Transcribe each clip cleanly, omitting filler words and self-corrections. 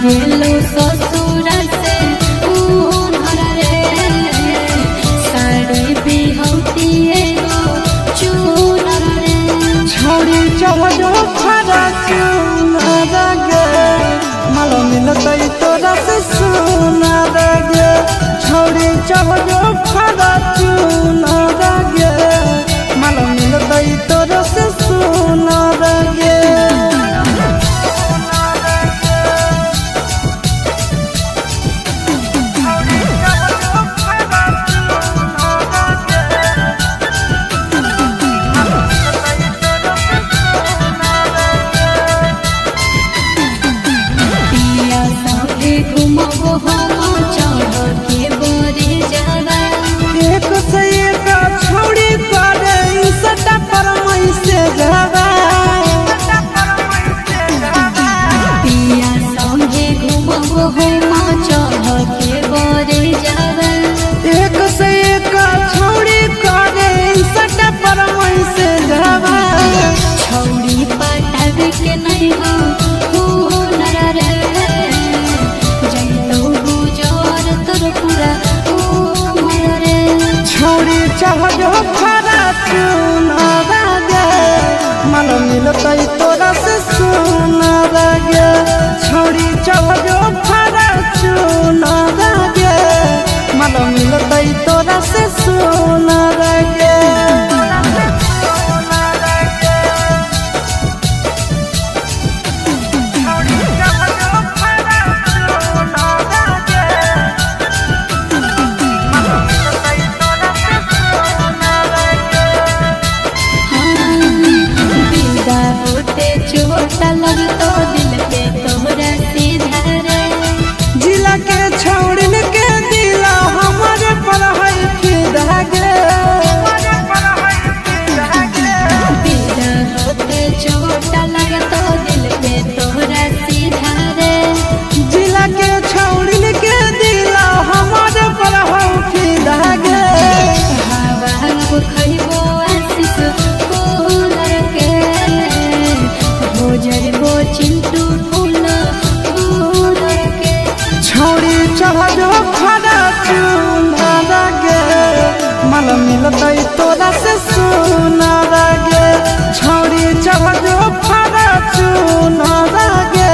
गेलो ससुर से उनहर रे साड़ी बिहौती एगो चूनर रे छोड़ी चढ़ो खरा चूनर गे मालो मिलतै तोरा से सुनर गे छोड़ी चढ़ो खरा चूनर गे मालो मिलतै तोरा से सुनर गे घुमबो हम चढ़ के बोरे जावा एक से एक छोड़ी करे सटा पर मई से जावा पिया संगे घुमबो हम चढ़ के बोरे जावा एक से एक छोड़ी करे सटा पर मई से जावा छौड़ी पटाव के नहीं हो हुनर रे जइतो गुजर तोर पूरा उमर रे छोड़ी चढ़ो खरा चूनर गे मालो मिलतै तोरा से सुनर गे छोड़ी चढ़ो खरा चूनर गे मालो मिलतै तोरा से सुनर गे बिदा होते चोट लगतो दिल पे तोहरा सीधा रे जिला के छौड़न के दिला हमारे पर है फिदा गे बिदा होते चोट लगतो दिल पे तोहरा सीधा रे जिला के छौड़न के दिला हमारे पर है फिदा गे हवा खइबो आशीष फूलर के हो जइबो चिंटू फूलर के छौड़ी चढ़ो खरा चूनर गे माल मिलतै तोरा से सुनर गे छौड़ी चढ़ो खरा चूनर गे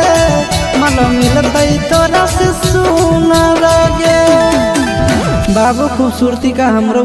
माल मिलतै तोरा से सुनर गे बाबू खूबसूरती का हमरो